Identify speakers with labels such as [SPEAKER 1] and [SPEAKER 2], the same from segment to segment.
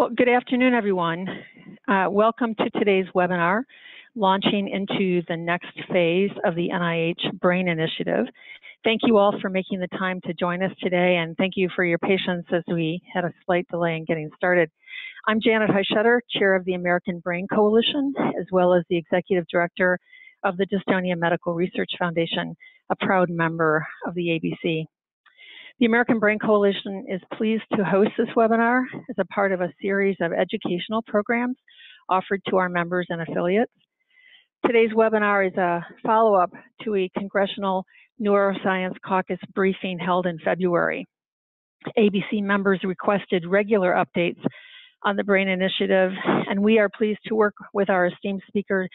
[SPEAKER 1] Well, good afternoon, everyone. Welcome to today's webinar, launching into the next phase of the NIH Brain Initiative. Thank you all for making the time to join us today, and thank you for your patience as we had a slight delay in getting started. I'm Janet Heischetter, Chair of the American Brain Coalition, as well as the Executive Director of the Dystonia Medical Research Foundation, a proud member of the ABC. The American Brain Coalition is pleased to host this webinar as a part of a series of educational programs offered to our members and affiliates. Today's webinar is a follow-up to a Congressional Neuroscience Caucus briefing held in February. ABC members requested regular updates on the Brain Initiative, and we are pleased to work with our esteemed speakers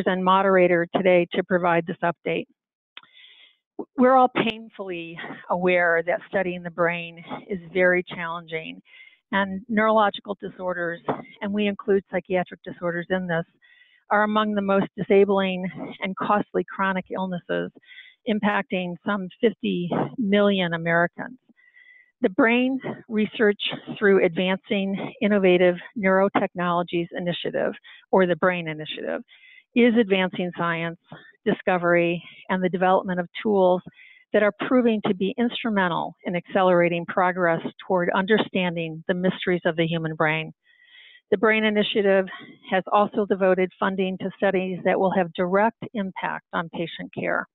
[SPEAKER 1] and moderator today to provide this update. We're all painfully aware that studying the brain is very challenging, and neurological disorders, and we include psychiatric disorders in this, are among the most disabling and costly chronic illnesses, impacting some 50 million Americans. The Brain Research through Advancing Innovative Neurotechnologies Initiative, or the Brain Initiative, is advancing science, discovery, and the development of tools that are proving to be instrumental in accelerating progress toward understanding the mysteries of the human brain. The Brain Initiative has also devoted funding to studies that will have direct impact on patient care.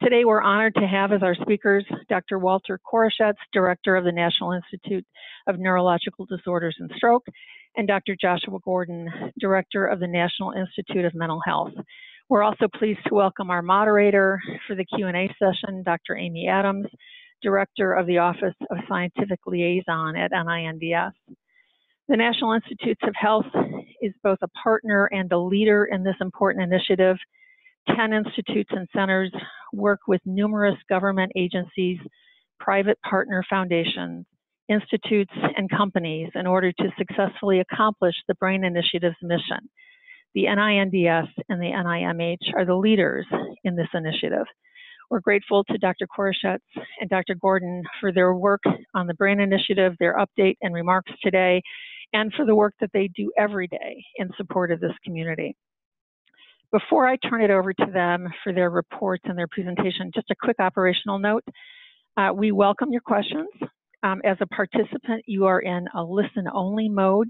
[SPEAKER 1] Today, we're honored to have as our speakers Dr. Walter Koroshetz, Director of the National Institute of Neurological Disorders and Stroke, and Dr. Joshua Gordon, Director of the National Institute of Mental Health. We're also pleased to welcome our moderator for the Q&A session, Dr. Amy Adams, Director of the Office of Scientific Liaison at NINDS. The National Institutes of Health is both a partner and a leader in this important initiative. 10 institutes and centers work with numerous government agencies, private partner foundations, institutes, and companies in order to successfully accomplish the Brain Initiative's mission. The NINDS and the NIMH are the leaders in this initiative. We're grateful to Dr. Koroshetz and Dr. Gordon for their work on the Brain Initiative, their update and remarks today, and for the work that they do every day in support of this community. Before I turn it over to them for their reports and their presentation, just a quick operational note. We welcome your questions. As a participant, you are in a listen-only mode,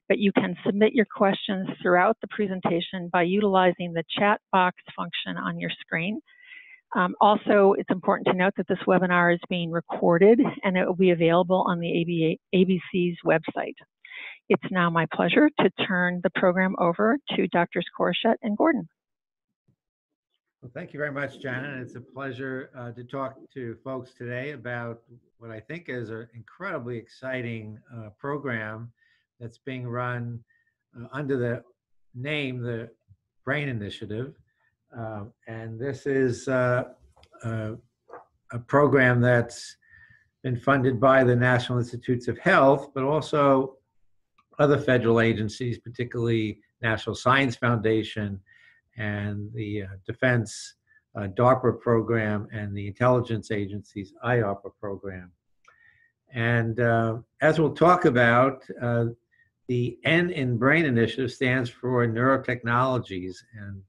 [SPEAKER 1] but you can submit your questions throughout the presentation by utilizing the chat box function on your screen. Also, it's important to note that this webinar is being recorded and it will be available on the ABC's website. It's now my pleasure to turn the program over to Drs. Koroshetz and Gordon.
[SPEAKER 2] Well, thank you very much, Janet. It's a pleasure to talk to folks today about what I think is an incredibly exciting program that's being run under the name, the Brain Initiative. And this is a program that's been funded by the National Institutes of Health, but also other federal agencies, particularly National Science Foundation and the Defense DARPA program and the intelligence agency's IARPA program. And as we'll talk about, the N in Brain Initiative stands for Neurotechnologies, and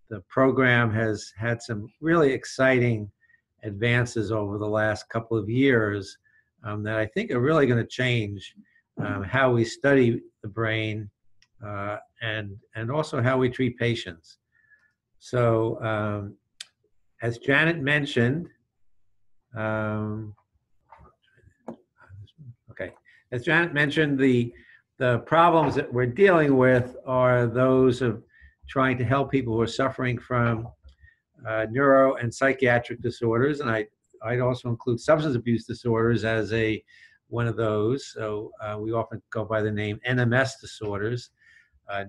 [SPEAKER 2] the program has had some really exciting advances over the last couple of years that I think are really going to change how we study the brain and also how we treat patients. So as Janet mentioned, the problems that we're dealing with are those of trying to help people who are suffering from neuro and psychiatric disorders, and I'd also include substance abuse disorders as one of those. So we often go by the name NMS disorders,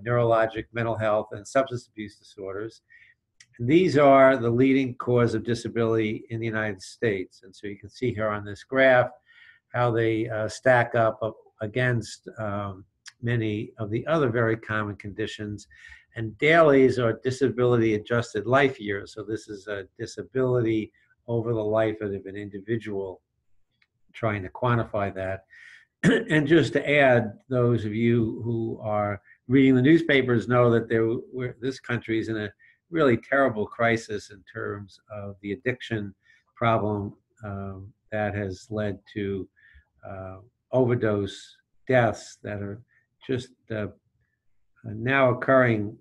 [SPEAKER 2] neurologic, mental health, and substance abuse disorders. And these are the leading cause of disability in the United States. And so you can see here on this graph how they stack up against many of the other very common conditions. And DALYs are disability adjusted life years. So this is a disability over the life of an individual, trying to quantify that. And just to add, those of you who are reading the newspapers know that this country is in a really terrible crisis in terms of the addiction problem that has led to overdose deaths that are just now occurring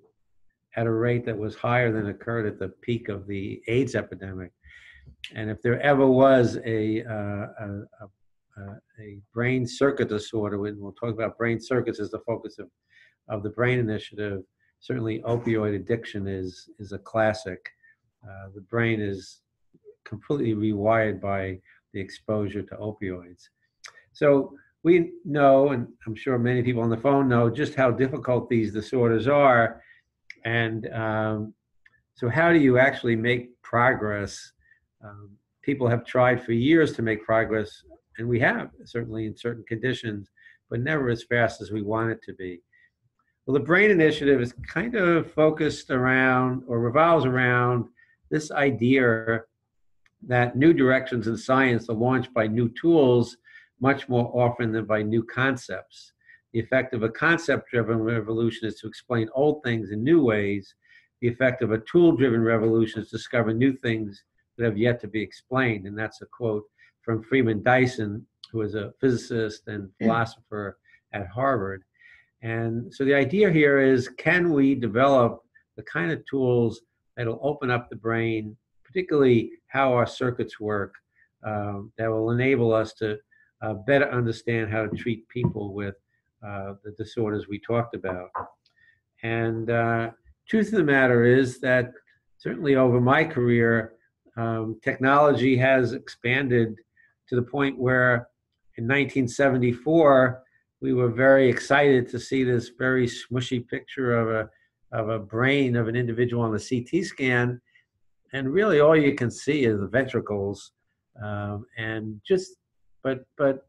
[SPEAKER 2] at a rate that was higher than occurred at the peak of the AIDS epidemic. And if there ever was a brain circuit disorder, and we'll talk about brain circuits as the focus of the Brain Initiative, certainly opioid addiction is a classic. The brain is completely rewired by the exposure to opioids. So we know, and I'm sure many people on the phone know, just how difficult these disorders are. And so how do you actually make progress? People have tried for years to make progress, and we have, certainly in certain conditions, but never as fast as we want it to be. Well, the Brain Initiative is kind of focused around, or revolves around, this idea that new directions in science are launched by new tools much more often than by new concepts. The effect of a concept-driven revolution is to explain old things in new ways. The effect of a tool-driven revolution is to discover new things that have yet to be explained. And that's a quote from Freeman Dyson, who is a physicist and philosopher at Harvard. And so the idea here is, can we develop the kind of tools that'll open up the brain, particularly how our circuits work, that will enable us to better understand how to treat people with the disorders we talked about. And truth of the matter is that certainly over my career, technology has expanded to the point where in 1974, we were very excited to see this very smushy picture of a brain of an individual on the CT scan. And really all you can see is the ventricles. But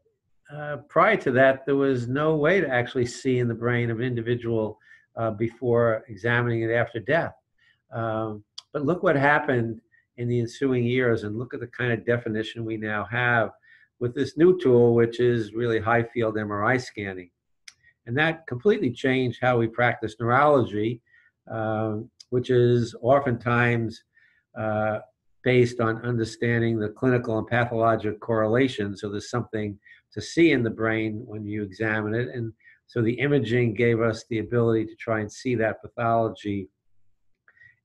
[SPEAKER 2] prior to that, there was no way to actually see in the brain of an individual before examining it after death. But look what happened in the ensuing years, and look at the kind of definition we now have with this new tool, which is really high field MRI scanning. And that completely changed how we practice neurology, which is oftentimes based on understanding the clinical and pathologic correlation. So there's something to see in the brain when you examine it. And so the imaging gave us the ability to try and see that pathology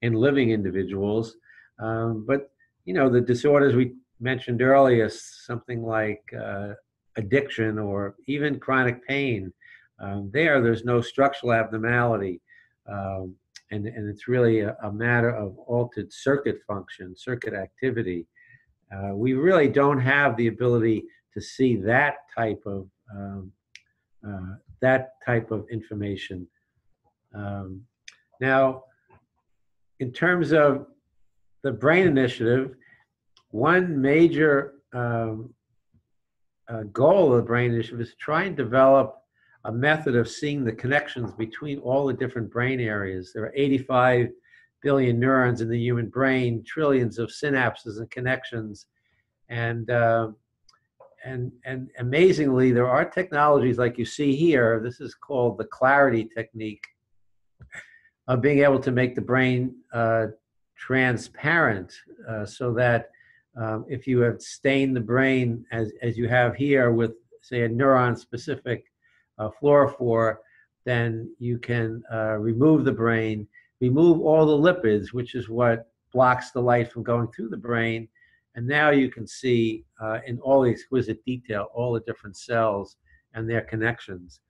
[SPEAKER 2] in living individuals. But, you know, the disorders we mentioned earlier, something like addiction or even chronic pain, there's no structural abnormality. And it's really a matter of altered circuit function, circuit activity. We really don't have the ability to see that type of information. Now, in terms of the Brain Initiative, one major goal of the Brain Initiative is to try and develop a method of seeing the connections between all the different brain areas. There are 85 billion neurons in the human brain, trillions of synapses and connections. And amazingly, there are technologies like you see here. This is called the clarity technique of being able to make the brain transparent, so that if you have stained the brain as you have here with, say, a neuron-specific fluorophore, then you can remove the brain, remove all the lipids, which is what blocks the light from going through the brain. And now you can see in all the exquisite detail all the different cells and their connections.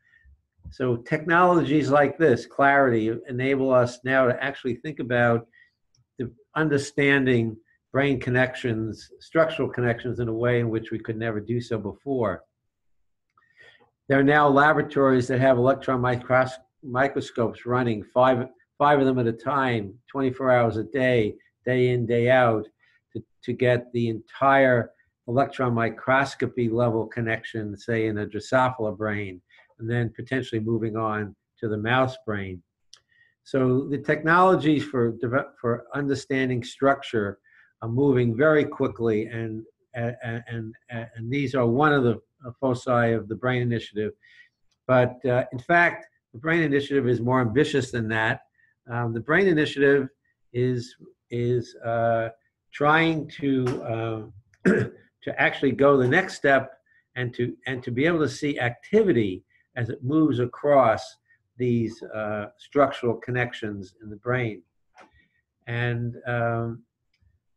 [SPEAKER 2] So technologies like this, clarity, enable us now to actually think about understanding brain connections, structural connections, in a way in which we could never do so before. There are now laboratories that have electron microscopes running, five of them at a time, 24 hours a day in, day out, to get the entire electron microscopy level connection, say in a Drosophila brain, and then potentially moving on to the mouse brain. So the technologies for understanding structure are moving very quickly, and these are one of the foci of the Brain Initiative. But in fact, the Brain Initiative is more ambitious than that. The Brain Initiative is trying to to actually go the next step and to be able to see activity as it moves across these structural connections in the brain. And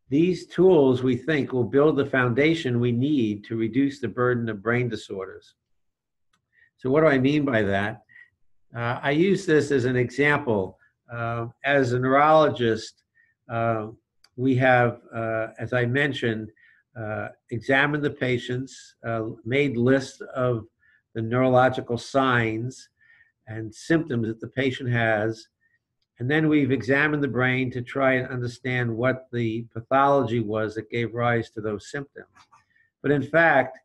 [SPEAKER 2] these tools, we think, will build the foundation we need to reduce the burden of brain disorders. So what do I mean by that? I use this as an example. As a neurologist, we have, as I mentioned, examined the patients, made lists of the neurological signs and symptoms that the patient has, and then we've examined the brain to try and understand what the pathology was that gave rise to those symptoms. But in fact,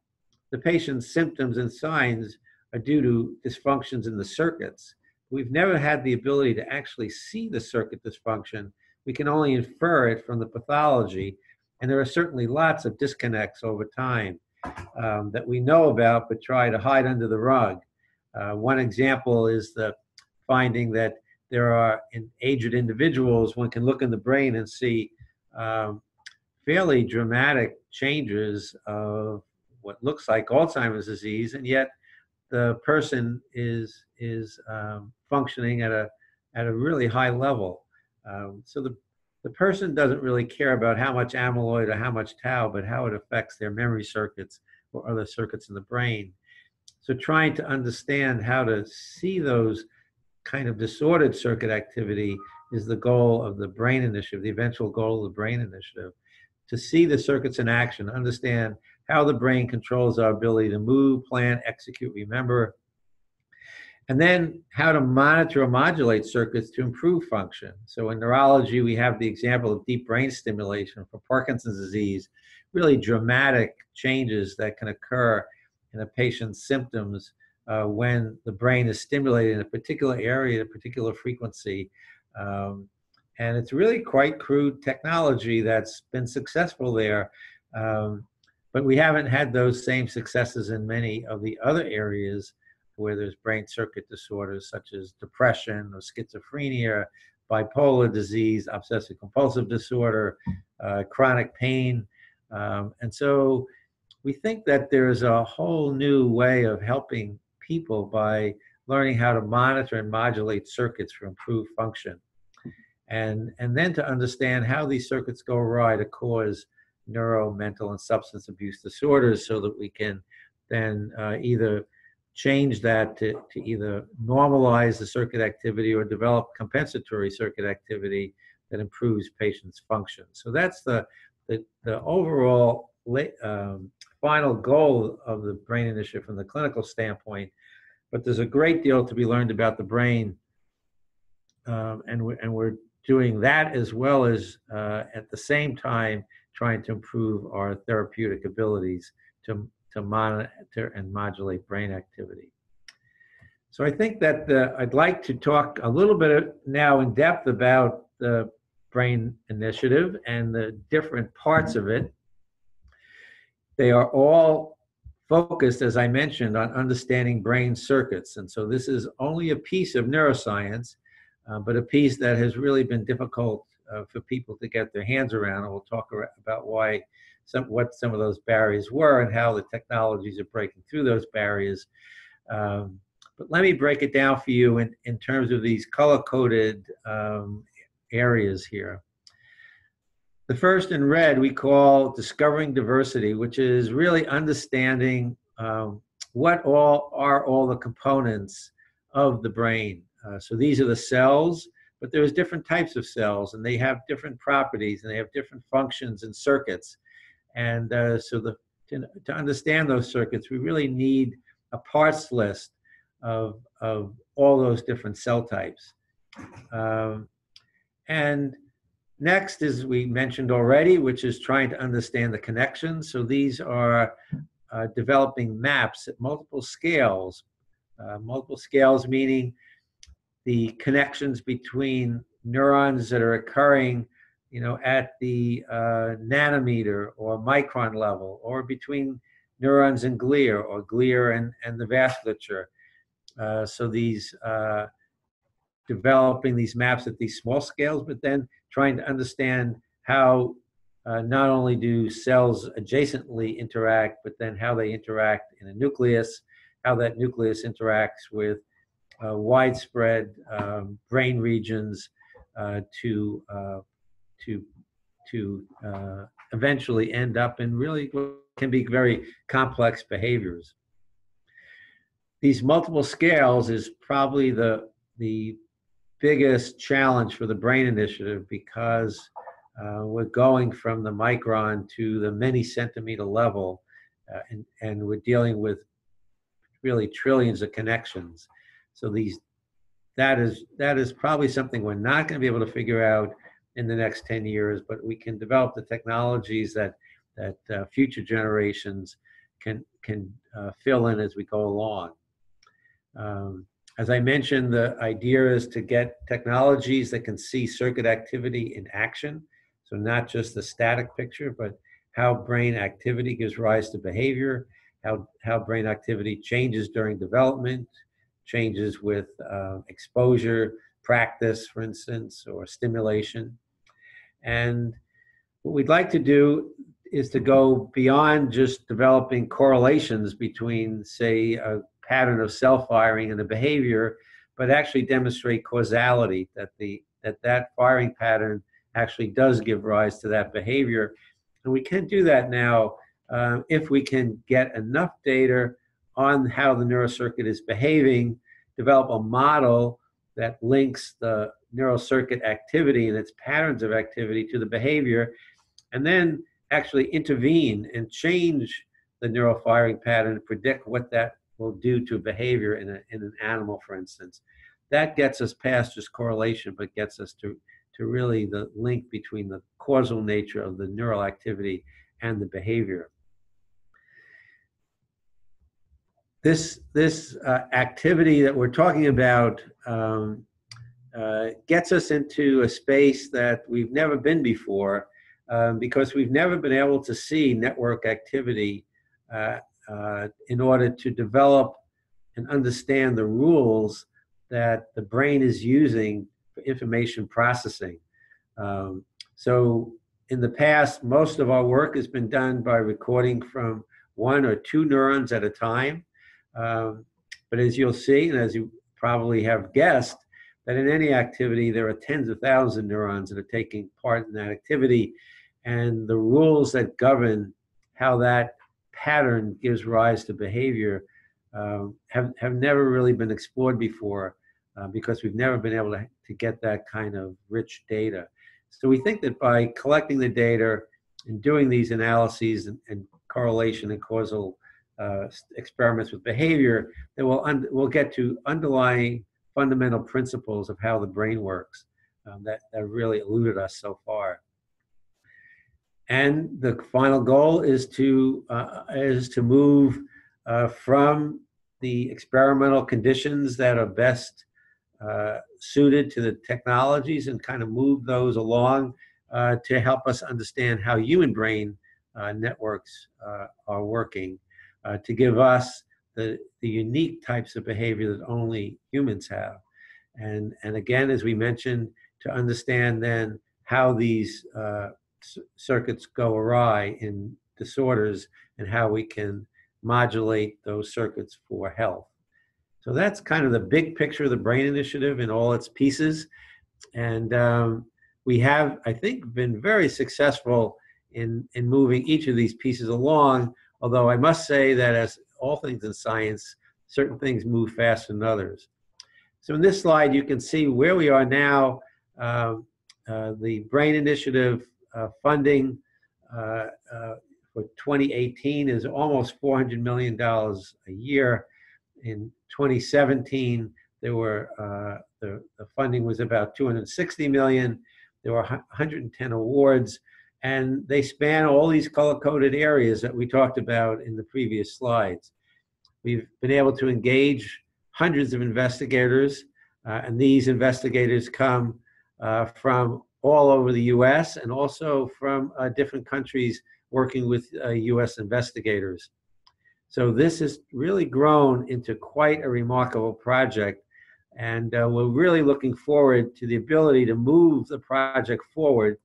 [SPEAKER 2] the patient's symptoms and signs are due to dysfunctions in the circuits. We've never had the ability to actually see the circuit dysfunction. We can only infer it from the pathology. And there are certainly lots of disconnects over time that we know about but try to hide under the rug. One example is the finding that there are, in aged individuals, one can look in the brain and see fairly dramatic changes of what looks like Alzheimer's disease, and yet the person is functioning at a really high level. So the person doesn't really care about how much amyloid or how much tau, but how it affects their memory circuits or other circuits in the brain. So trying to understand how to see those kind of disordered circuit activity is the goal of the Brain Initiative, the eventual goal of the Brain Initiative, to see the circuits in action, understand how the brain controls our ability to move, plan, execute, remember, and then how to monitor or modulate circuits to improve function. So in neurology, we have the example of deep brain stimulation for Parkinson's disease, really dramatic changes that can occur in a patient's symptoms when the brain is stimulated in a particular area at a particular frequency. And it's really quite crude technology that's been successful there. But we haven't had those same successes in many of the other areas where there's brain circuit disorders such as depression or schizophrenia, bipolar disease, obsessive compulsive disorder, chronic pain. And so we think that there's a whole new way of helping people by learning how to monitor and modulate circuits for improved function. And then to understand how these circuits go awry to cause neuro, mental, and substance abuse disorders, so that we can then either change that to either normalize the circuit activity or develop compensatory circuit activity that improves patients' function. So that's the overall final goal of the Brain Initiative from the clinical standpoint. But there's a great deal to be learned about the brain, and we're doing that as well as at the same time trying to improve our therapeutic abilities to monitor and modulate brain activity. So I think that I'd like to talk a little bit now in depth about the Brain Initiative and the different parts of it. They are all focused, as I mentioned, on understanding brain circuits. And so this is only a piece of neuroscience, but a piece that has really been difficult for people to get their hands around. And we'll talk about what some of those barriers were and how the technologies are breaking through those barriers. But let me break it down for you in terms of these color-coded areas here. The first in red we call discovering diversity, which is really understanding what are all the components of the brain. So these are the cells, but there's different types of cells, and they have different properties, and they have different functions and circuits. And so to understand those circuits, we really need a parts list of all those different cell types. And next, as we mentioned already, which is trying to understand the connections. So these are developing maps at multiple scales meaning the connections between neurons that are occurring, at the nanometer or micron level, or between neurons and glia, or glia and the vasculature. So these developing these maps at these small scales, but then trying to understand how not only do cells adjacently interact, but then how they interact in a nucleus, how that nucleus interacts with widespread brain regions to eventually end up in really what can be very complex behaviors. These multiple scales is probably the biggest challenge for the Brain Initiative, because we're going from the micron to the many centimeter level, and we're dealing with really trillions of connections. So that is probably something we're not going to be able to figure out in the next 10 years, but we can develop the technologies that future generations can fill in as we go along. As I mentioned, the idea is to get technologies that can see circuit activity in action. So not just the static picture, but how brain activity gives rise to behavior, how brain activity changes during development, changes with exposure, practice, for instance, or stimulation. And what we'd like to do is to go beyond just developing correlations between, say, a pattern of cell firing and a behavior, but actually demonstrate causality, that firing pattern actually does give rise to that behavior. And we can do that now if we can get enough data on how the neurocircuit is behaving, develop a model that links the neural circuit activity and its patterns of activity to the behavior, and then actually intervene and change the neural firing pattern, predict what that will do to behavior in an animal, for instance. That gets us past just correlation, but gets us to really the link between the causal nature of the neural activity and the behavior. This activity that we're talking about gets us into a space that we've never been before, because we've never been able to see network activity in order to develop and understand the rules that the brain is using for information processing. So in the past, most of our work has been done by recording from 1 or 2 neurons at a time. But as you'll see, and as you probably have guessed, that in any activity, there are tens of thousands of neurons that are taking part in that activity. And the rules that govern how that pattern gives rise to behavior have never really been explored before, because we've never been able to get that kind of rich data. So we think that by collecting the data and doing these analyses and correlation and causal experiments with behavior, that we'll get to underlying fundamental principles of how the brain works that really eluded us so far. And the final goal is to move from the experimental conditions that are best suited to the technologies and kind of move those along to help us understand how human brain networks are working, to give us the unique types of behavior that only humans have. And again, as we mentioned, to understand then how these circuits go awry in disorders and how we can modulate those circuits for health. So that's kind of the big picture of the Brain Initiative in all its pieces. And we have, I think, been very successful in moving each of these pieces along, although I must say that as all things in science, certain things move faster than others. So in this slide, you can see where we are now. The Brain Initiative funding for 2018 is almost $400 million a year. In 2017, there were the funding was about $260 million. There were 110 awards, and they span all these color-coded areas that we talked about in the previous slides. We've been able to engage hundreds of investigators, and these investigators come from all over the US and also from different countries working with US investigators. So this has really grown into quite a remarkable project. And we're really looking forward to the ability to move the project forward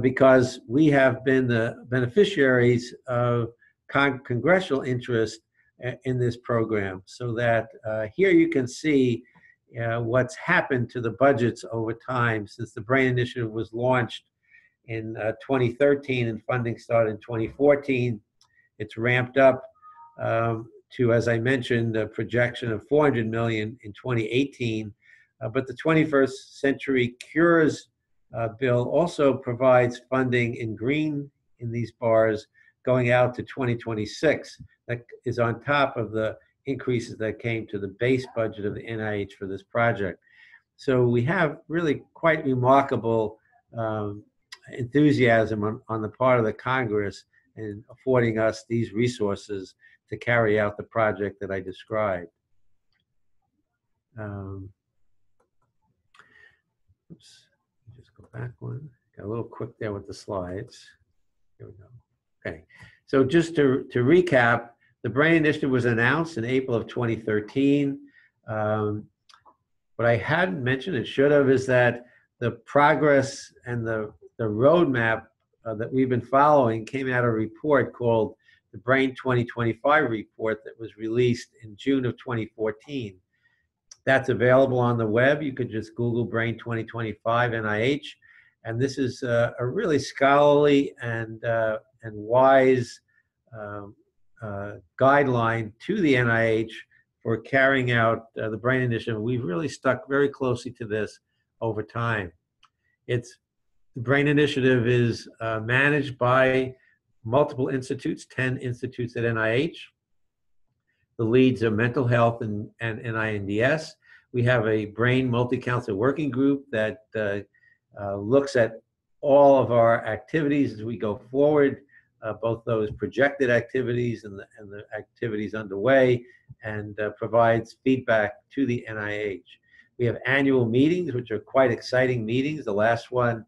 [SPEAKER 2] because we have been the beneficiaries of congressional interest in this program. So that here you can see what's happened to the budgets over time since the BRAIN Initiative was launched in 2013 and funding started in 2014. It's ramped up to, as I mentioned, a projection of $400 million in 2018. But the 21st Century Cures bill also provides funding in green in these bars going out to 2026. That is on top of the increases that came to the base budget of the NIH for this project. So we have really quite remarkable enthusiasm on the part of the Congress in affording us these resources to carry out the project that I described. Oops, just go back one. Got a little quick there with the slides. Here we go. Okay, so just to recap, the BRAIN Initiative was announced in April of 2013. What I hadn't mentioned, it should have, is that the progress and the roadmap that we've been following came out of a report called the BRAIN 2025 report that was released in June of 2014. That's available on the web. You could just Google BRAIN 2025 NIH. And this is a really scholarly and wise guideline to the NIH for carrying out the BRAIN Initiative. We've really stuck very closely to this over time. The BRAIN Initiative is managed by multiple institutes, 10 institutes at NIH. The leads are mental health and NINDS. We have a BRAIN multi-council working group that looks at all of our activities as we go forward, both those projected activities and the activities underway, and provides feedback to the NIH. We have annual meetings, which are quite exciting meetings. The last one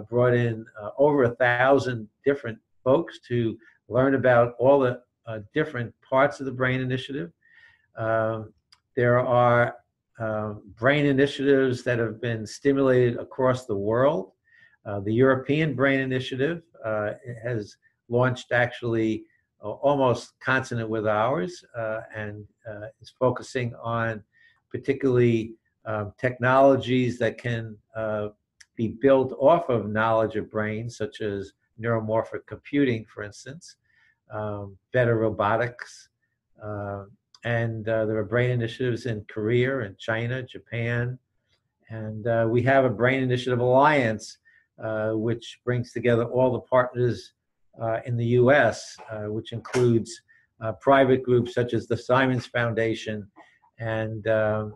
[SPEAKER 2] brought in over 1,000 different folks to learn about all the different parts of the BRAIN Initiative. There are BRAIN initiatives that have been stimulated across the world. The European BRAIN Initiative has launched actually almost consonant with ours and is focusing on particularly technologies that can be built off of knowledge of brain, such as neuromorphic computing, for instance, better robotics, and there are BRAIN initiatives in Korea and China, Japan, and we have a BRAIN Initiative Alliance, which brings together all the partners in the U.S., which includes private groups such as the Simons Foundation and the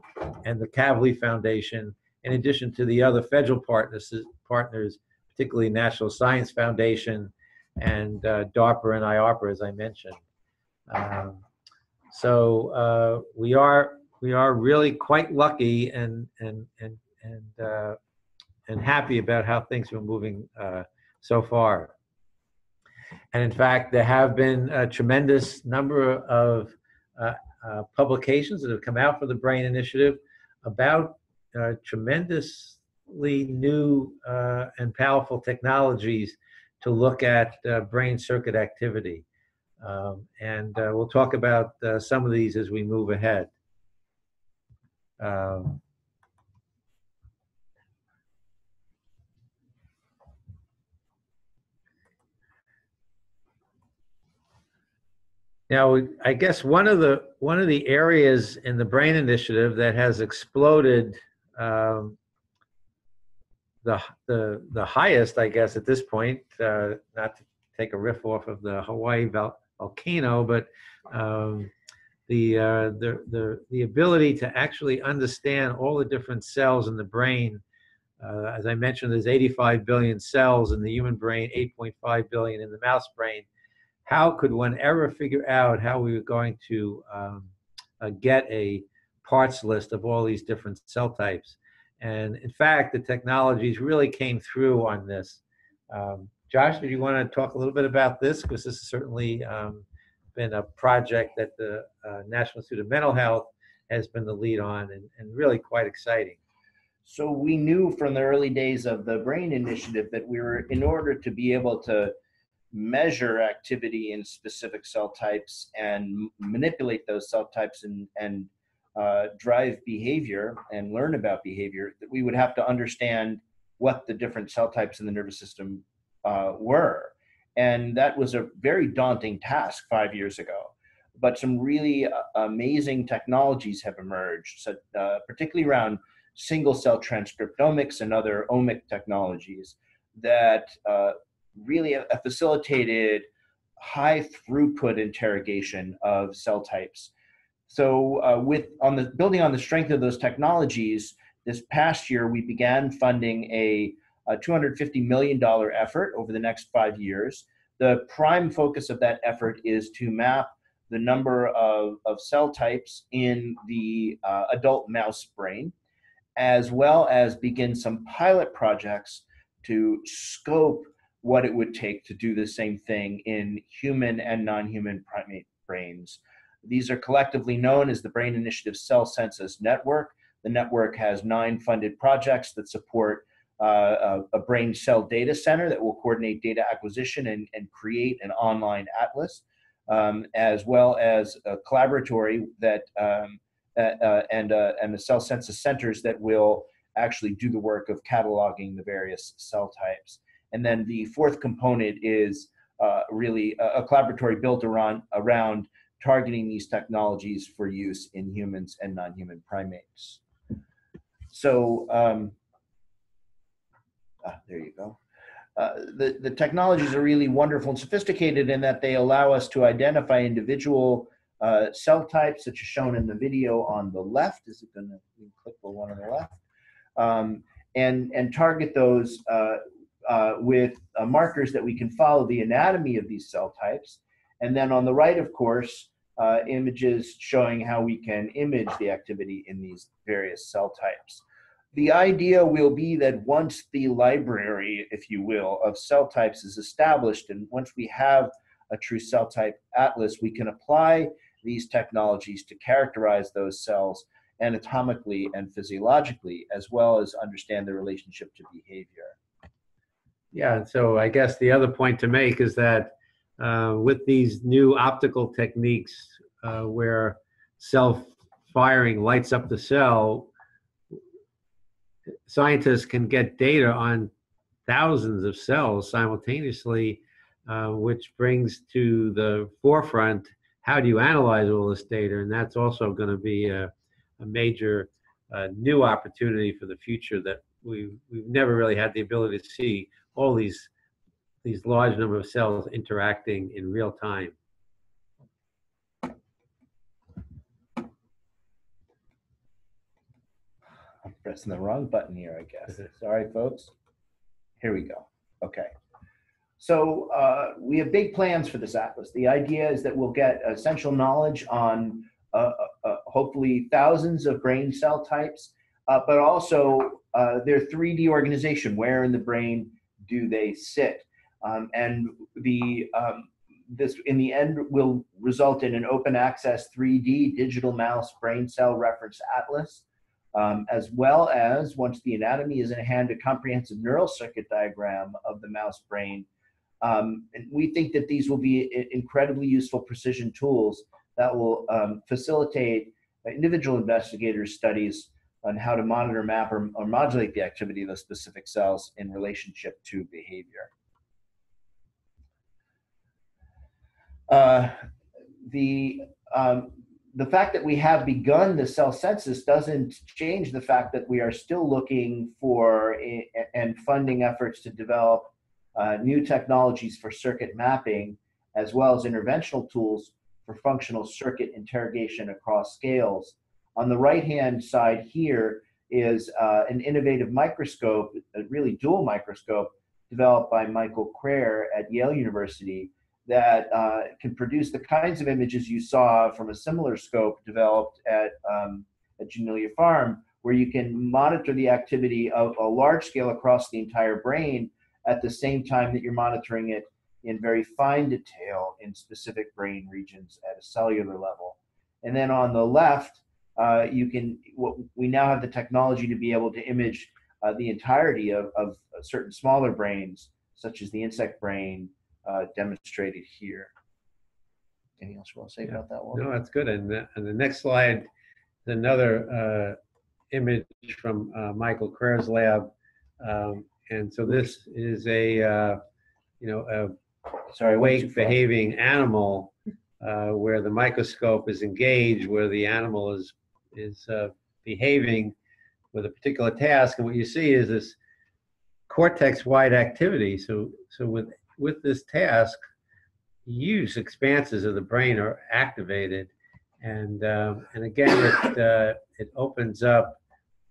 [SPEAKER 2] Kavli Foundation, in addition to the other federal partners, particularly National Science Foundation and DARPA and IARPA, as I mentioned. So we are really quite lucky and happy about how things are moving so far. And in fact, there have been a tremendous number of publications that have come out for the BRAIN Initiative about tremendously new and powerful technologies to look at brain circuit activity. And we'll talk about some of these as we move ahead. Now, I guess one of the areas in the BRAIN Initiative that has exploded the highest, I guess, at this point, not to take a riff off of the Hawaii volcano, but the ability to actually understand all the different cells in the brain. As I mentioned, there's 85 billion cells in the human brain, 8.5 billion in the mouse brain. How could one ever figure out how we were going to get a parts list of all these different cell types? And in fact, the technologies really came through on this. Josh, do you want to talk a little bit about this? Because this has certainly been a project that the National Institute of Mental Health has been the lead on, and really quite exciting.
[SPEAKER 3] So we knew from the early days of the Brain Initiative that we were, in order to be able to measure activity in specific cell types and manipulate those cell types and drive behavior and learn about behavior, that we would have to understand what the different cell types in the nervous system were. And that was a very daunting task 5 years ago. But some really amazing technologies have emerged, so, particularly around single cell transcriptomics and other omic technologies that really have facilitated high throughput interrogation of cell types. So building on the strength of those technologies, this past year we began funding a $250 million effort over the next 5 years. The prime focus of that effort is to map the number of cell types in the adult mouse brain, as well as begin some pilot projects to scope what it would take to do the same thing in human and non-human primate brains. These are collectively known as the Brain Initiative Cell Census Network. The network has 9 funded projects that support a brain cell data center that will coordinate data acquisition and create an online atlas, as well as a collaboratory that and the cell census centers that will actually do the work of cataloging the various cell types. And then the fourth component is really a collaboratory built around targeting these technologies for use in humans and non-human primates. So there you go. The technologies are really wonderful and sophisticated in that they allow us to identify individual cell types, such as shown in the video on the left. Is it going to click the one on the left? And target those with markers that we can follow the anatomy of these cell types. And then on the right, of course, images showing how we can image the activity in these various cell types. The idea will be that once the library, if you will, of cell types is established, and once we have a true cell type atlas, we can apply these technologies to characterize those cells anatomically and physiologically, as well as understand the relationship to behavior.
[SPEAKER 2] Yeah, so I guess the other point to make is that with these new optical techniques where self-firing lights up the cell, scientists can get data on thousands of cells simultaneously, which brings to the forefront how do you analyze all this data, and that's also going to be a major new opportunity for the future that we've never really had the ability to see all these large number of cells interacting in real time.
[SPEAKER 3] I'm pressing the wrong button here, I guess. Sorry, folks. Here we go. Okay. So we have big plans for this atlas. The idea is that we'll get essential knowledge on hopefully thousands of brain cell types, but also their 3D organization. Where in the brain do they sit? And this, in the end, will result in an open access 3D digital mouse brain cell reference atlas, as well as, once the anatomy is in hand, a comprehensive neural circuit diagram of the mouse brain. And we think that these will be incredibly useful precision tools that will facilitate individual investigators' studies on how to monitor, map, or modulate the activity of those specific cells in relationship to behavior. The fact that we have begun the cell census doesn't change the fact that we are still looking for and funding efforts to develop new technologies for circuit mapping, as well as interventional tools for functional circuit interrogation across scales. On the right-hand side here is an innovative microscope, a really dual microscope, developed by Michael Crair at Yale University, that can produce the kinds of images you saw from a similar scope developed at Janelia Farm, where you can monitor the activity of a large scale across the entire brain at the same time that you're monitoring it in very fine detail in specific brain regions at a cellular level. And then on the left, we now have the technology to be able to image the entirety of certain smaller brains, such as the insect brain, demonstrated here. Anything else you want to say about that one?
[SPEAKER 2] No, that's good. And the next slide is another image from Michael Kerr's lab. And so this is a awake behaving animal where the microscope is engaged, where the animal is behaving with a particular task. And what you see is this cortex-wide activity. So with this task, huge expanses of the brain are activated, and again it opens up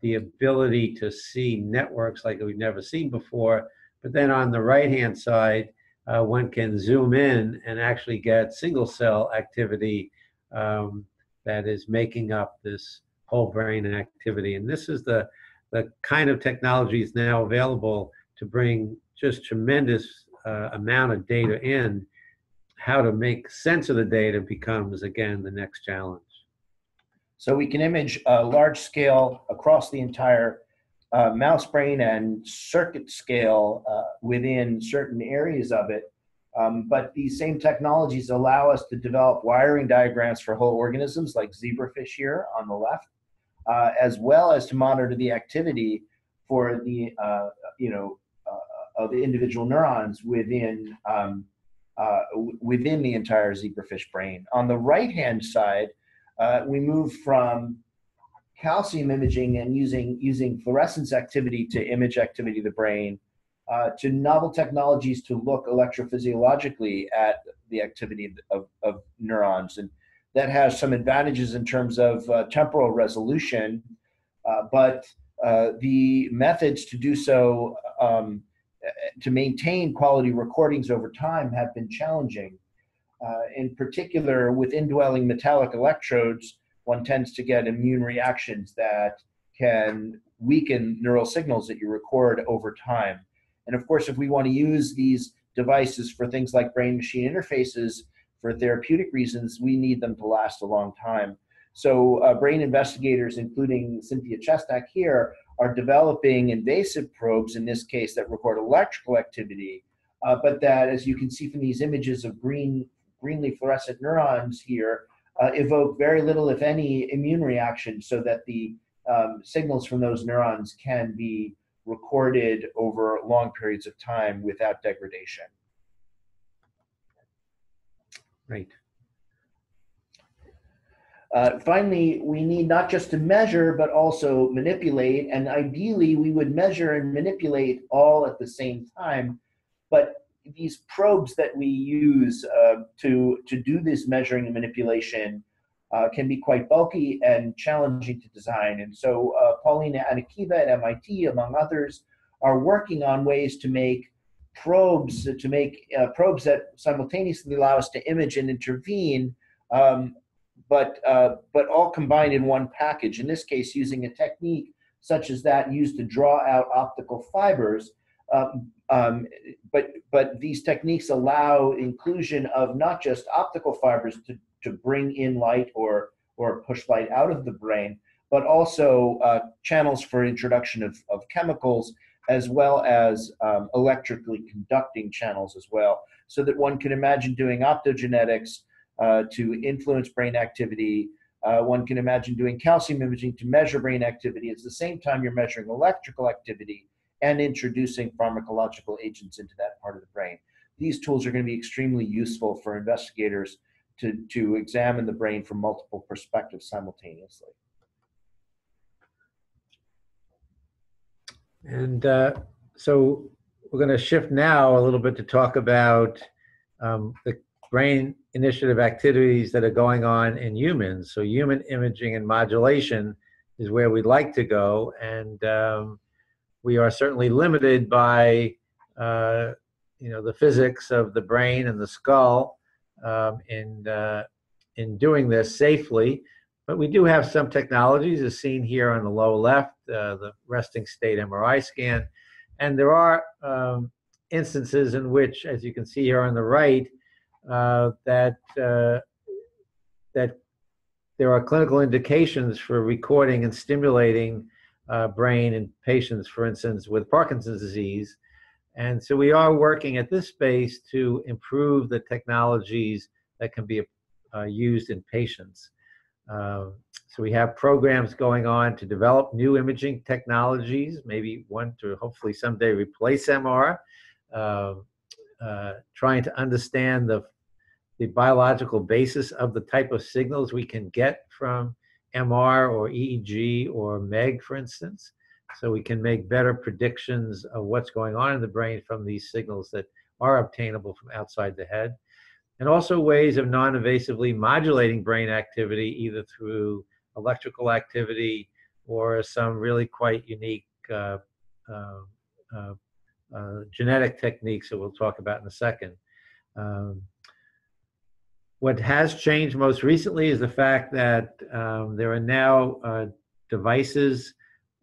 [SPEAKER 2] the ability to see networks like we've never seen before. But then on the right-hand side, one can zoom in and actually get single cell activity that is making up this whole brain activity. And this is the kind of technologies now available to bring just tremendous amount of data in. How to make sense of the data becomes, again, the next challenge.
[SPEAKER 3] So we can image large scale across the entire mouse brain and circuit scale within certain areas of it. But these same technologies allow us to develop wiring diagrams for whole organisms like zebrafish here on the left, as well as to monitor the activity for the, of the individual neurons within the entire zebrafish brain. On the right-hand side, we move from calcium imaging and using fluorescence activity to image activity of the brain to novel technologies to look electrophysiologically at the activity of neurons. And that has some advantages in terms of temporal resolution, but the methods to do so to maintain quality recordings over time have been challenging. In particular, with indwelling metallic electrodes, one tends to get immune reactions that can weaken neural signals that you record over time. And of course, if we want to use these devices for things like brain-machine interfaces for therapeutic reasons, we need them to last a long time. So brain investigators, including Cynthia Chestak here, are developing invasive probes, in this case, that record electrical activity, but that, as you can see from these images of greenly fluorescent neurons here, evoke very little, if any, immune reaction, so that the signals from those neurons can be recorded over long periods of time without degradation.
[SPEAKER 2] Right.
[SPEAKER 3] Finally, we need not just to measure, but also manipulate. And ideally, we would measure and manipulate all at the same time. But these probes that we use to do this measuring and manipulation can be quite bulky and challenging to design. And so Paulina Anakiva at MIT, among others, are working on ways to make probes, that simultaneously allow us to image and intervene, but all combined in one package. In this case, using a technique such as that used to draw out optical fibers. But these techniques allow inclusion of not just optical fibers to bring in light or push light out of the brain, but also channels for introduction of chemicals, as well as electrically conducting channels as well, so that one can imagine doing optogenetics to influence brain activity. One can imagine doing calcium imaging to measure brain activity. At the same time, you're measuring electrical activity and introducing pharmacological agents into that part of the brain. These tools are going to be extremely useful for investigators to examine the brain from multiple perspectives simultaneously.
[SPEAKER 2] And so we're going to shift now a little bit to talk about the brain initiative activities that are going on in humans. So human imaging and modulation is where we'd like to go. And we are certainly limited by the physics of the brain and the skull in doing this safely. But we do have some technologies, as seen here on the lower left, the resting state MRI scan. And there are instances in which, as you can see here on the right, that there are clinical indications for recording and stimulating brain in patients, for instance, with Parkinson's disease. And so we are working at this space to improve the technologies that can be used in patients. So we have programs going on to develop new imaging technologies, maybe one to hopefully someday replace MR, trying to understand the biological basis of the type of signals we can get from MR or EEG or MEG, for instance. So we can make better predictions of what's going on in the brain from these signals that are obtainable from outside the head. And also ways of non-invasively modulating brain activity, either through electrical activity or some really quite unique genetic techniques that we'll talk about in a second. What has changed most recently is the fact that there are now devices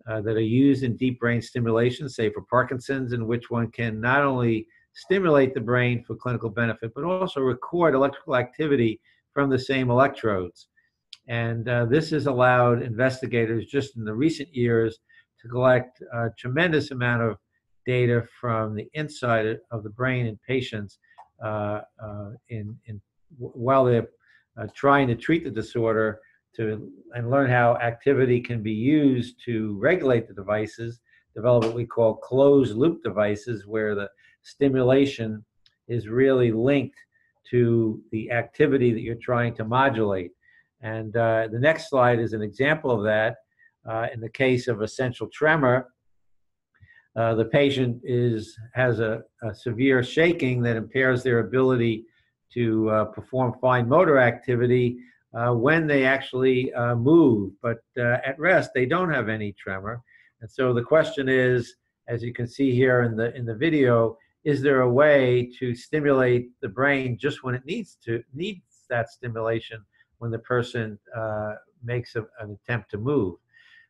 [SPEAKER 2] that are used in deep brain stimulation, say for Parkinson's, in which one can not only stimulate the brain for clinical benefit, but also record electrical activity from the same electrodes. And this has allowed investigators just in the recent years to collect a tremendous amount of data from the inside of the brain in patients while they're trying to treat the disorder, and learn how activity can be used to regulate the devices, develop what we call closed loop devices, where the stimulation is really linked to the activity that you're trying to modulate. And the next slide is an example of that. In the case of essential tremor, the patient has a severe shaking that impairs their ability to perform fine motor activity when they actually move, but at rest they don't have any tremor. And so the question is, as you can see here in the video, is there a way to stimulate the brain just when it needs that stimulation when the person makes an attempt to move?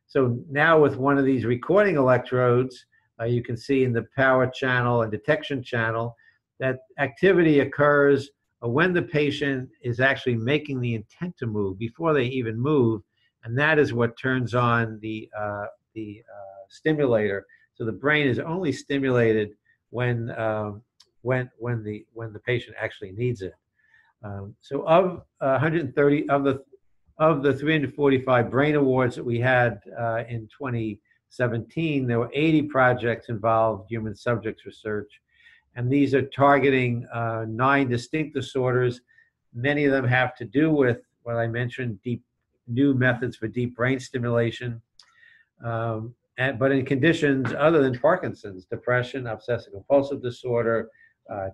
[SPEAKER 2] So now with one of these recording electrodes, you can see in the power channel and detection channel that activity occurs when the patient is actually making the intent to move before they even move, and that is what turns on the stimulator. So the brain is only stimulated when the patient actually needs it. So of 130 of the 345 brain awards that we had in 2017, there were 80 projects involved human subjects research. And these are targeting 9 distinct disorders. Many of them have to do with what I mentioned, new methods for deep brain stimulation, but in conditions other than Parkinson's, depression, obsessive compulsive disorder,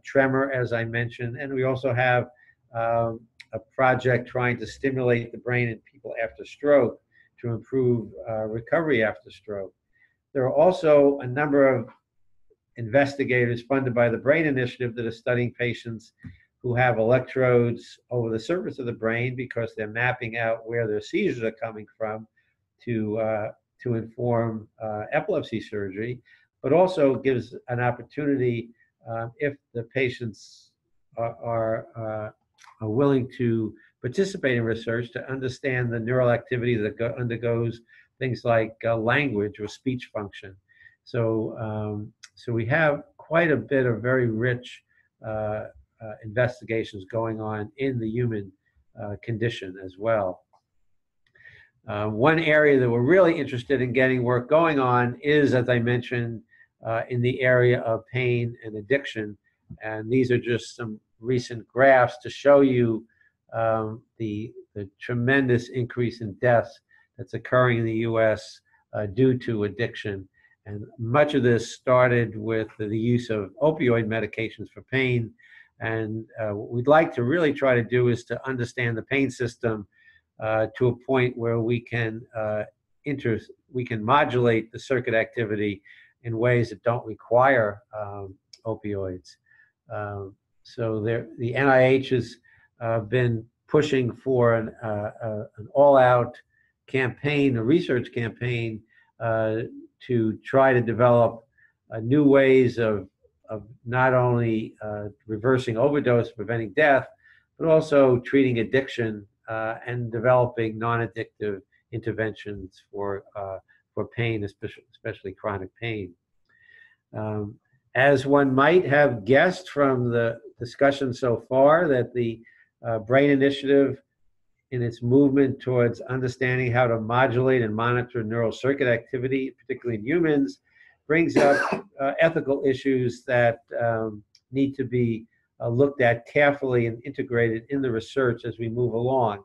[SPEAKER 2] tremor, as I mentioned. And we also have a project trying to stimulate the brain in people after stroke to improve recovery after stroke. There are also a number of investigators funded by the Brain Initiative that are studying patients who have electrodes over the surface of the brain because they're mapping out where their seizures are coming from to inform epilepsy surgery, but also gives an opportunity if the patients are willing to participate in research to understand the neural activity that undergoes things like language or speech function. So we have quite a bit of very rich investigations going on in the human condition as well. One area that we're really interested in getting work going on is, as I mentioned, in the area of pain and addiction. And these are just some recent graphs to show you the tremendous increase in deaths that's occurring in the US due to addiction. And much of this started with the use of opioid medications for pain. And what we'd like to really try to do is to understand the pain system to a point where we can modulate the circuit activity in ways that don't require opioids. So the NIH has been pushing for an all-out campaign, a research campaign, to try to develop new ways of not only reversing overdose, preventing death, but also treating addiction and developing non-addictive interventions for pain, especially chronic pain. As one might have guessed from the discussion so far, that the Brain Initiative, in its movement towards understanding how to modulate and monitor neural circuit activity, particularly in humans, brings up ethical issues that need to be looked at carefully and integrated in the research as we move along.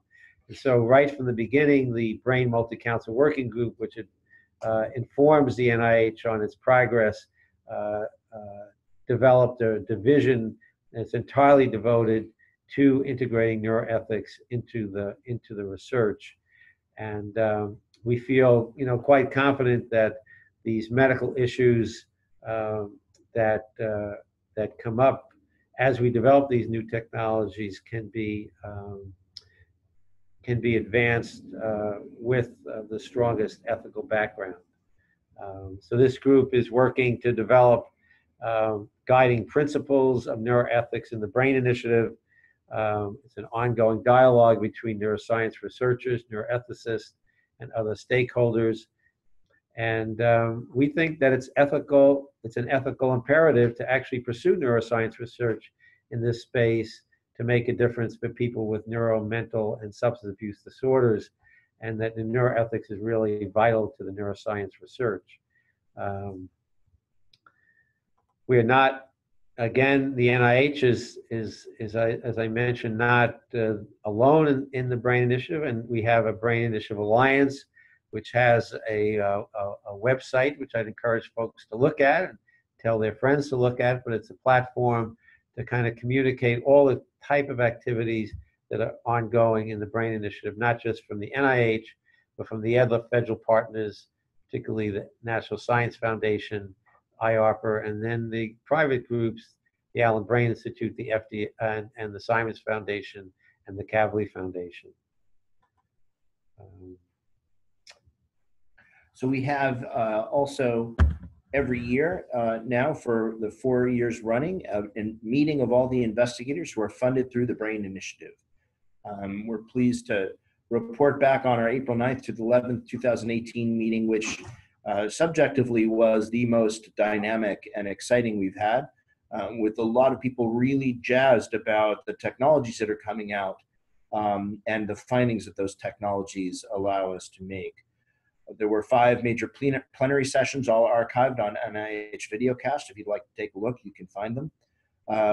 [SPEAKER 2] And so right from the beginning, the Brain Multi-Council Working Group, which informs the NIH on its progress, developed a division that's entirely devoted to integrating neuroethics into the research. And we feel, quite confident that these medical issues that come up as we develop these new technologies can be advanced with the strongest ethical background. So this group is working to develop guiding principles of neuroethics in the Brain Initiative. It's an ongoing dialogue between neuroscience researchers, neuroethicists, and other stakeholders. And we think that it's an ethical imperative to actually pursue neuroscience research in this space to make a difference for people with mental, and substance abuse disorders, and that the neuroethics is really vital to the neuroscience research. We are not, again, the NIH is as I mentioned, not alone in the Brain Initiative, and we have a Brain Initiative Alliance, which has a website, which I'd encourage folks to look at and tell their friends to look at, but it's a platform to kind of communicate all the type of activities that are ongoing in the Brain Initiative, not just from the NIH, but from the other federal partners, particularly the National Science Foundation, IARPA, and then the private groups, the Allen Brain Institute, the Ph.D. and the Simons Foundation, and the Kavli Foundation.
[SPEAKER 3] So we have also every year now for the 4 years running a meeting of all the investigators who are funded through the Brain Initiative. We're pleased to report back on our April 9th to the 11th, 2018 meeting, which subjectively was the most dynamic and exciting we've had, with a lot of people really jazzed about the technologies that are coming out and the findings that those technologies allow us to make. There were 5 major plenary sessions, all archived on NIH Videocast. If you'd like to take a look, you can find them.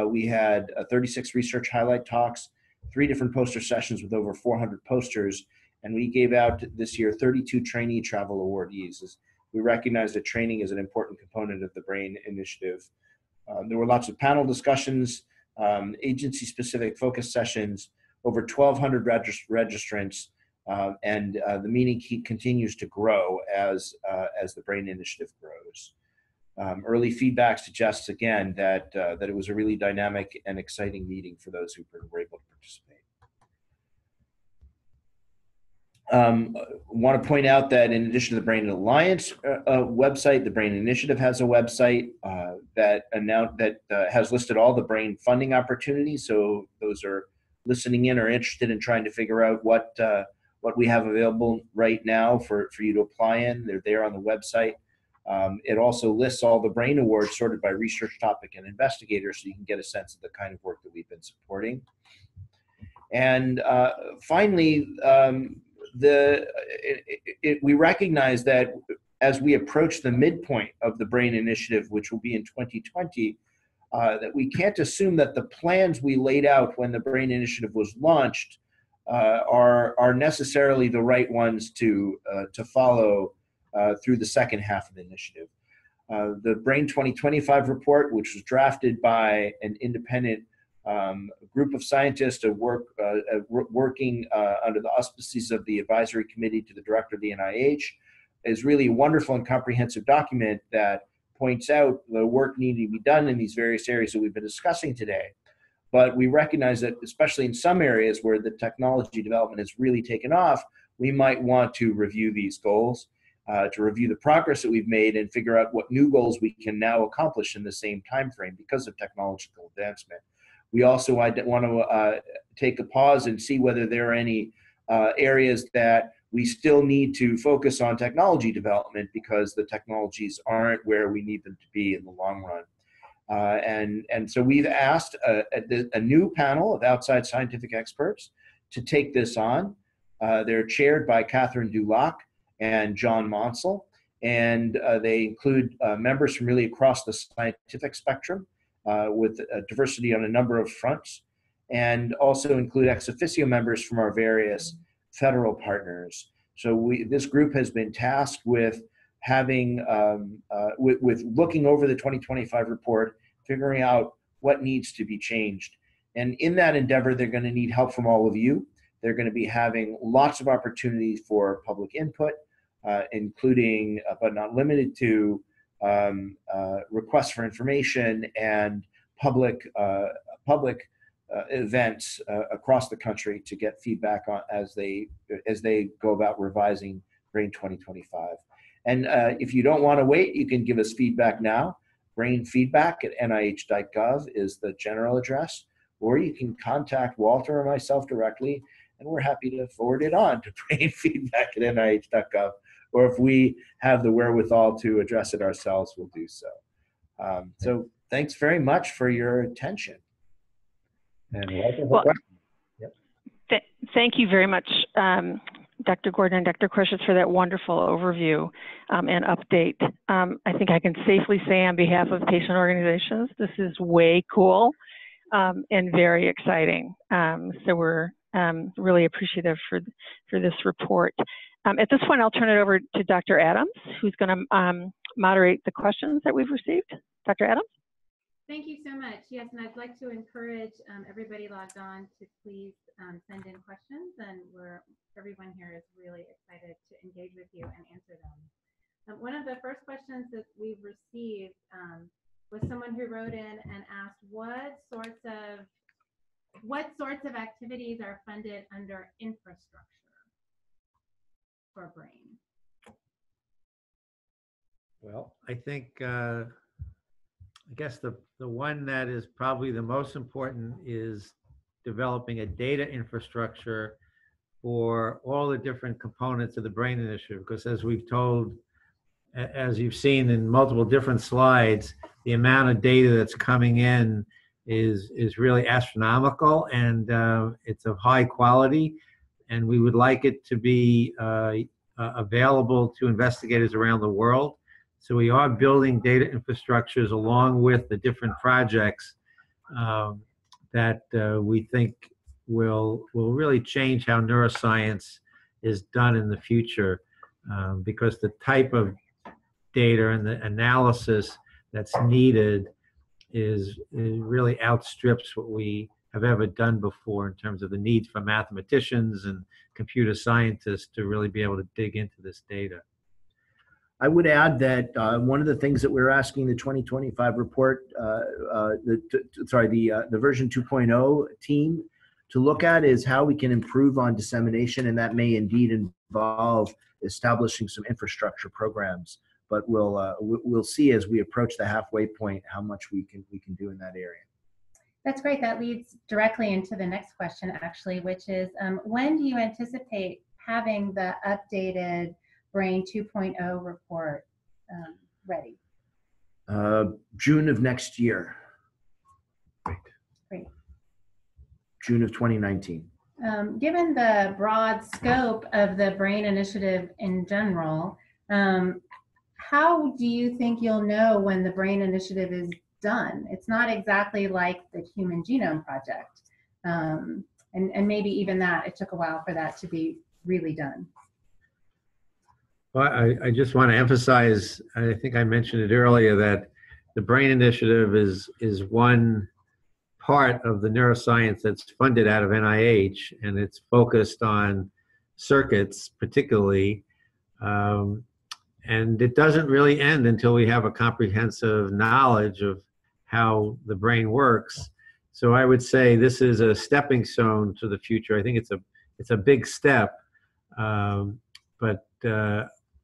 [SPEAKER 3] We had 36 research highlight talks, 3 different poster sessions with over 400 posters, and we gave out this year 32 trainee travel awardees. We recognize that training is an important component of the Brain Initiative. There were lots of panel discussions, agency-specific focus sessions, over 1,200 registrants, and the meeting continues to grow as the Brain Initiative grows. Early feedback suggests again that it was a really dynamic and exciting meeting for those who were able to participate. Want to point out that in addition to the Brain Alliance website, the Brain Initiative has a website that has listed all the brain funding opportunities. So those are listening in or interested in trying to figure out what we have available right now for you to apply in. They're there on the website. It also lists all the Brain Awards sorted by research topic and investigator, so you can get a sense of the kind of work that we've been supporting. And finally, we recognize that as we approach the midpoint of the Brain Initiative, which will be in 2020, that we can't assume that the plans we laid out when the Brain Initiative was launched are necessarily the right ones to follow through the second half of the initiative. The Brain 2025 report, which was drafted by an independent group of scientists working under the auspices of the advisory committee to the director of the NIH, is really a wonderful and comprehensive document that points out the work needing to be done in these various areas that we've been discussing today. But we recognize that, especially in some areas where the technology development has really taken off, we might want to review these goals. to review the progress that we've made and figure out what new goals we can now accomplish in the same time frame because of technological advancement. We also want to take a pause and see whether there are any areas that we still need to focus on technology development because the technologies aren't where we need them to be in the long run. And so we've asked a new panel of outside scientific experts to take this on. They're chaired by Catherine Dulac and John Monsell, and they include members from really across the scientific spectrum with diversity on a number of fronts, and also include ex officio members from our various federal partners. So this group has been tasked with having, with looking over the 2025 report, figuring out what needs to be changed. And in that endeavor, they're going to need help from all of you. They're going to be having lots of opportunities for public input, including, but not limited to, requests for information and public events across the country to get feedback on as they go about revising Brain 2025. And if you don't want to wait, you can give us feedback now. brainfeedback@nih.gov is the general address, or you can contact Walter or myself directly, and we're happy to forward it on to brainfeedback@nih.gov. Or if we have the wherewithal to address it ourselves, we'll do so. So thanks very much for your attention. And
[SPEAKER 1] well, thank you very much, Dr. Gordon and Dr. Koroshetz, for that wonderful overview and update. I think I can safely say on behalf of patient organizations, this is way cool and very exciting. So we're really appreciative for this report. At this point, I'll turn it over to Dr. Adams, who's going to moderate the questions that we've received. Dr. Adams?
[SPEAKER 4] Thank you so much. Yes, and I'd like to encourage everybody logged on to please send in questions, and everyone here is really excited to engage with you and answer them. One of the first questions that we've received was someone who wrote in and asked what sorts of activities are funded under infrastructure for brain?
[SPEAKER 2] Well, I think I guess the one that is probably the most important is developing a data infrastructure for all the different components of the Brain Initiative, because as we've told, as you've seen in multiple different slides, the amount of data that's coming in is really astronomical, and it's of high quality, and we would like it to be available to investigators around the world. So we are building data infrastructures along with the different projects that we think will really change how neuroscience is done in the future, because the type of data and the analysis that's needed is really outstrips what we have ever done before in terms of the needs for mathematicians and computer scientists to really be able to dig into this data.
[SPEAKER 3] I would add that one of the things that we're asking the 2025 report, the version 2.0 team to look at is how we can improve on dissemination, and that may indeed involve establishing some infrastructure programs. But we'll see as we approach the halfway point how much we can do in that area.
[SPEAKER 4] That's great. That leads directly into the next question, actually, which is when do you anticipate having the updated Brain 2.0 report ready?
[SPEAKER 3] June of next year.
[SPEAKER 4] Great.
[SPEAKER 3] June of 2019.
[SPEAKER 4] Given the broad scope of the Brain Initiative in general, how do you think you'll know when the Brain Initiative is done? It's not exactly like the Human Genome Project. And maybe even that, it took a while for that to be really done.
[SPEAKER 2] Well, I just want to emphasize, I think I mentioned it earlier, that the Brain Initiative is one part of the neuroscience that's funded out of NIH, and it's focused on circuits particularly. And it doesn't really end until we have a comprehensive knowledge of how the brain works. So I would say this is a stepping stone to the future. I think it's a big step, but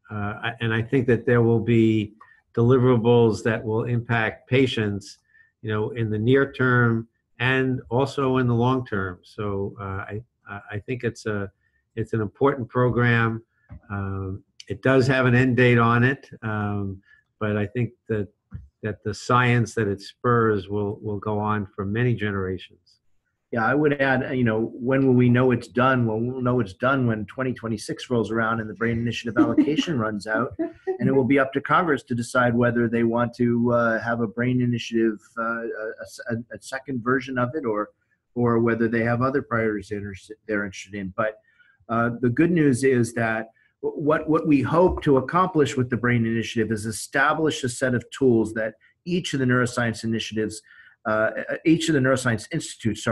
[SPEAKER 2] and I think that there will be deliverables that will impact patients, in the near term and also in the long term. So I think it's an important program. It does have an end date on it, but I think that the science that it spurs will go on for many generations.
[SPEAKER 3] Yeah, I would add, when will we know it's done? Well, we'll know it's done when 2026 rolls around and the Brain Initiative allocation runs out, and it will be up to Congress to decide whether they want to have a Brain Initiative, a second version of it, or whether they have other priorities they're interested in. But the good news is that what we hope to accomplish with the Brain Initiative is establish a set of tools that each of the neuroscience initiatives, each of the neuroscience institutes,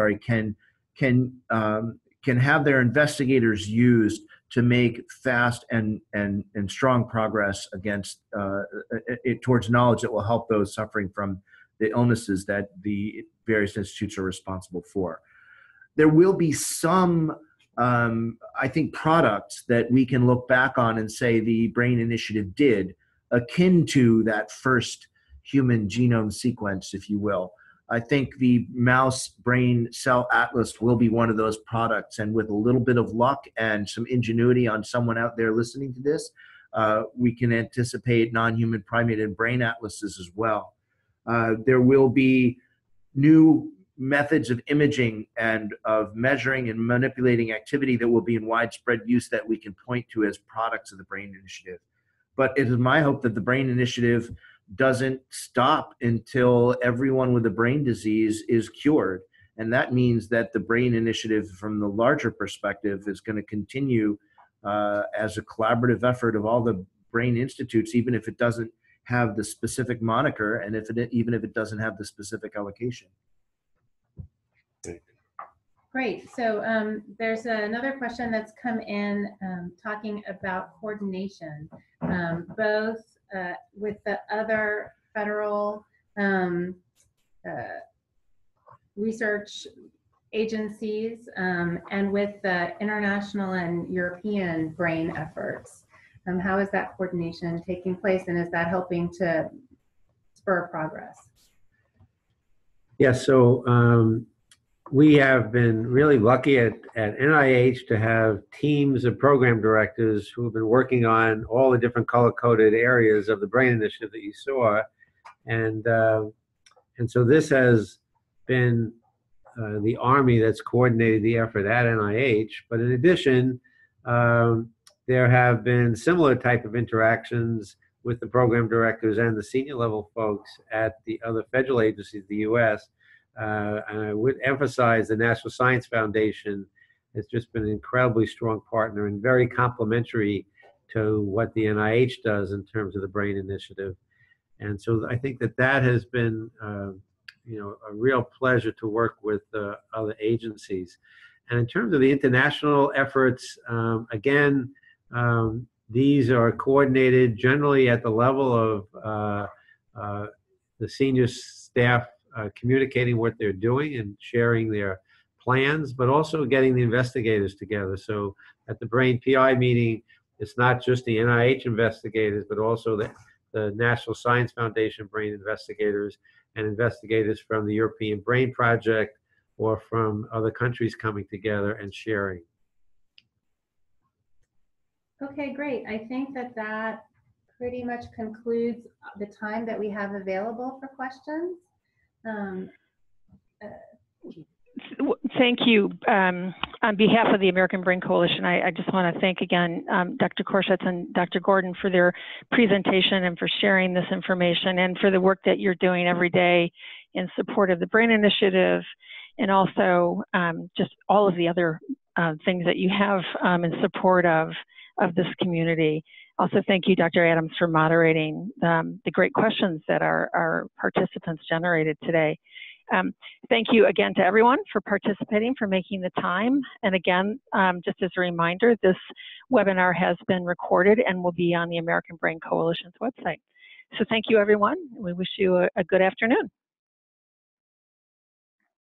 [SPEAKER 3] can have their investigators used to make fast and strong progress against towards knowledge that will help those suffering from the illnesses that the various institutes are responsible for. There will be some, I think, products that we can look back on and say the Brain Initiative did, akin to that first human genome sequence, if you will. I think the mouse brain cell atlas will be one of those products, and with a little bit of luck and some ingenuity on someone out there listening to this, we can anticipate non-human primate and brain atlases as well. There will be new methods of imaging and of measuring and manipulating activity that will be in widespread use that we can point to as products of the Brain Initiative. But it is my hope that the Brain Initiative doesn't stop until everyone with a brain disease is cured. And that means that the Brain Initiative, from the larger perspective, is going to continue as a collaborative effort of all the brain institutes, even if it doesn't have the specific moniker, and even if it doesn't have the specific allocation.
[SPEAKER 4] Great. So there's another question that's come in talking about coordination, both with the other federal research agencies and with the international and European brain efforts. How is that coordination taking place, and is that helping to spur progress?
[SPEAKER 2] Yeah, so we have been really lucky at NIH to have teams of program directors who have been working on all the different color-coded areas of the Brain Initiative that you saw. And so this has been the Army that's coordinated the effort at NIH. But in addition, there have been similar type of interactions with the program directors and the senior level folks at the other federal agencies of the U.S. And I would emphasize the National Science Foundation has just been an incredibly strong partner and very complementary to what the NIH does in terms of the Brain Initiative. And so I think that has been a real pleasure to work with other agencies. And in terms of the international efforts, again, these are coordinated generally at the level of the senior staff communicating what they're doing and sharing their plans, but also getting the investigators together. So at the Brain PI meeting, it's not just the NIH investigators, but also the National Science Foundation brain investigators and investigators from the European Brain Project or from other countries coming together and sharing.
[SPEAKER 4] Okay, great. I think that pretty much concludes the time that we have available for questions.
[SPEAKER 1] Thank you. On behalf of the American Brain Coalition, I just want to thank again Dr. Koroshetz and Dr. Gordon for their presentation and for sharing this information and for the work that you're doing every day in support of the Brain Initiative and also just all of the other things that you have in support of this community. Also, thank you, Dr. Adams, for moderating the great questions that our participants generated today. Thank you again to everyone for participating, for making the time. And again, just as a reminder, this webinar has been recorded and will be on the American Brain Coalition's website. So thank you, everyone. We wish you a good afternoon.